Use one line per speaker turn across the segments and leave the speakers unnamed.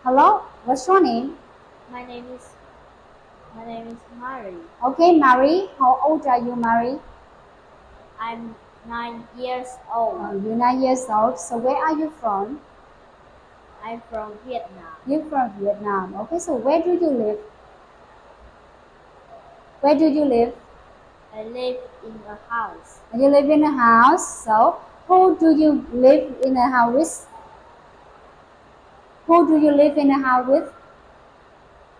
Hello, what's your name?
My name is my name is Mary.
Okay, Mary. How old are you, Mary?
I'm 9 years old.
You're 9 years old. So where are you from?
I'm from Vietnam.
You're from Vietnam. Okay, so where do you live? Where do you live?
I live in a house
You live in a house. So who do you live in a house with? Who do you live in a house with?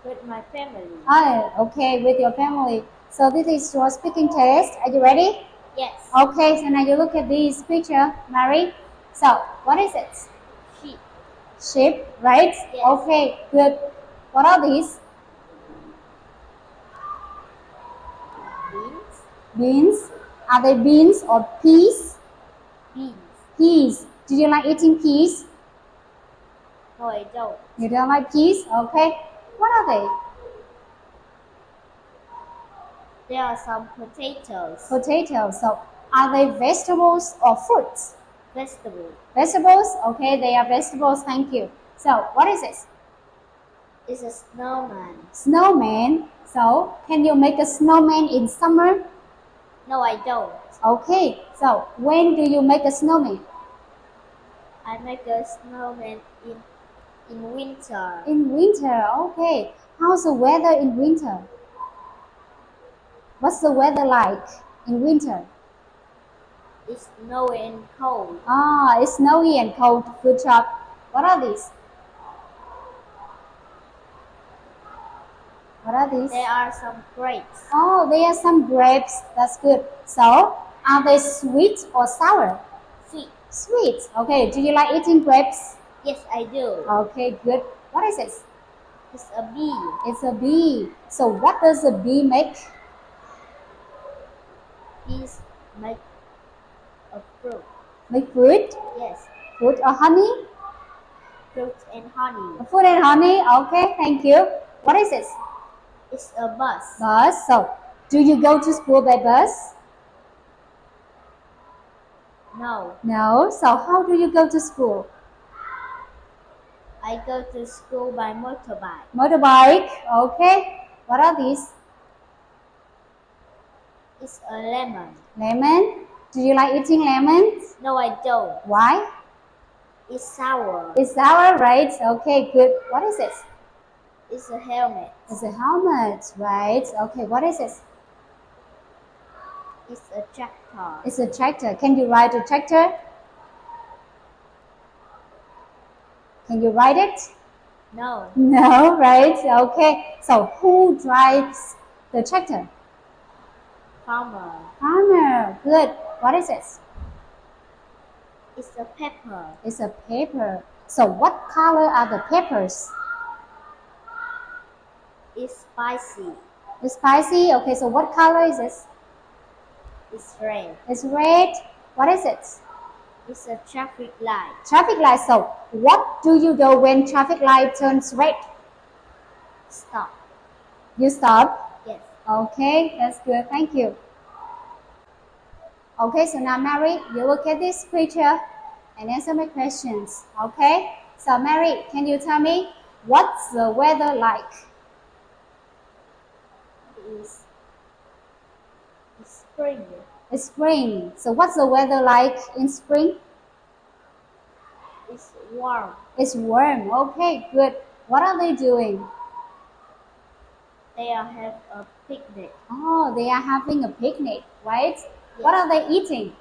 with my family.
Okay, with your family. So this is your speaking test. Are you ready?
Yes.
Okay, so now you look at this picture, Mary. So what is it?
Sheep.
Sheep, right?
Yes.
Okay, good. What are these?
Beans.
Beans. Are they beans or peas?
Beans.
Peas. Do you like eating peas?
No, I don't.
You don't like peas? Okay. What are they?
There are some potatoes.
Potatoes. So are they vegetables or fruits?
Vegetable.
Vegetables? Okay, they are vegetables. Thank you. So what is this?
It's a snowman.
Snowman. So can you make a snowman in summer?
No, I don't.
Okay. So when do you make a snowman?
I make a snowman in winter.
In winter. Okay. How's the weather in winter? What's the weather like in winter?
It's snowy and cold.
It's snowy and cold. Good job. What are these? What are these?
There are some grapes.
Oh, there are some grapes. That's good. So, are they sweet or sour?
Sweet.
Sweet. Okay. Do you like eating grapes?
Yes, I do.
Okay, good. What is this?
It's a bee.
It's a bee. So, what does a bee make?
Bees make a fruit.
Make fruit?
Yes,
Fruit or honey?
fruit and honey.
Fruit and honey. Okay, thank you. What is this?
It's a bus.
Bus. So, do you go to school by bus?
No,
No. So, how do you go to school?
I go to school by motorbike.
Motorbike. Okay. What are these?
It's a lemon.
Lemon. Do you like eating lemons?
No, I don't.
Why?
It's sour.
It's sour, right? Okay, good. What is this?
It's a helmet.
It's a helmet, right? Okay, what is this?
It's a tractor.
It's a tractor. Can you ride a tractor? Can you ride it?
No,
No, right? Okay. So who drives the tractor?
farmer.
Farmer. Good. What is this?
It's a pepper.
It's a pepper. So what color are the peppers?
It's spicy.
It's spicy. Okay, so what color is this?
It's red.
It's red. What is it?
It's a traffic light.
Traffic light. So what do you do when traffic light turns red?
Stop.
You stop.
Yes.
Okay, that's good. Thank you. Okay, so now Mary, you look at this picture and answer my questions. Okay? So Mary, can you tell me what's the weather like?
It's spring.
It's spring. So what's the weather like in spring?
It's warm.
It's warm. Okay, good. What are they doing?
They have a picnic.
Oh, they are having a picnic, right? What are they eating?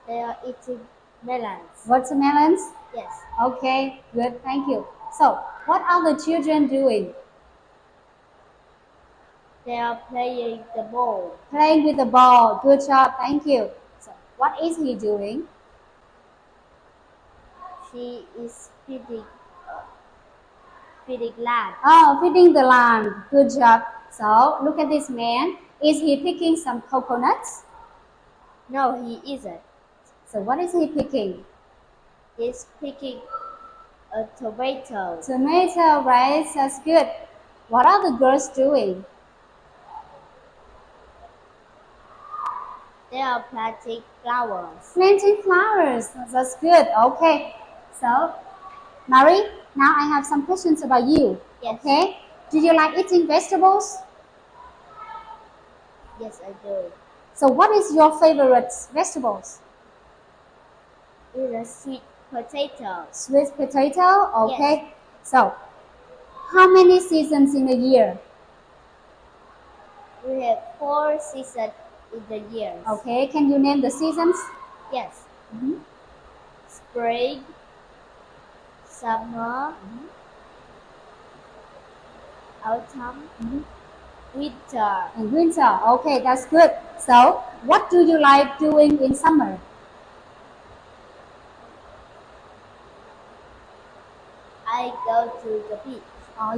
They are eating melons.
Watermelons?
Yes.
Okay, good. Thank you. So, what are the children doing?
They are playing the ball.
Playing with the ball. Good job. Thank you. So, what is he doing?
She is feeding lamb.
Oh, feeding the lamb. Good job. So, look at this man. Is he picking some coconuts?
No, he isn't.
So, what is he picking?
He's picking a tomato.
Tomato, right? That's good. What are the girls doing?
They are planting flowers.
Planting flowers. That's good. Okay. So, Mary, now I have some questions about you.
Yes.
Okay? Do you like eating vegetables?
Yes, I do.
So, what is your favorite vegetables?
It's a sweet potato.
Sweet potato? Okay.
Yes.
So, how many seasons in a year?
We have 4 seasons in the years.
Okay, can you name the seasons?
Yes.
Mhm.
Spring, summer, autumn,
Mhm.
winter.
In winter. Okay, that's good. So, what do you like doing in summer?
I go to the beach.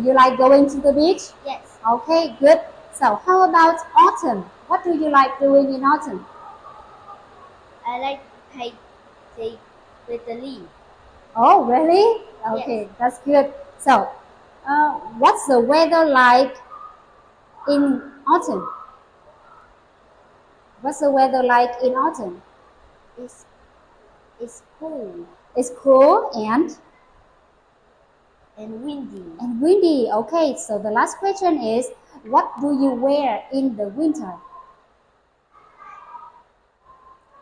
You like going to the beach?
Yes.
Okay, good. So, how about autumn? What do you like doing in autumn?
I like painting with the leaf.
Oh, really? Okay,
Yes.
that's good. So, what's the weather like in autumn? What's the weather like in autumn?
It's, it's cool
It's cool
and windy.
and windy. Okay, so the last question is, what do you wear in the winter?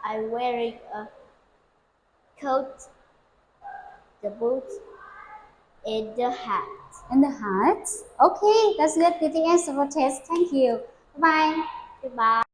I'm wearing a coat, the boots, and the hat.
And the hat? Okay, that's good. Good answer for test. Thank you. Bye.
Goodbye.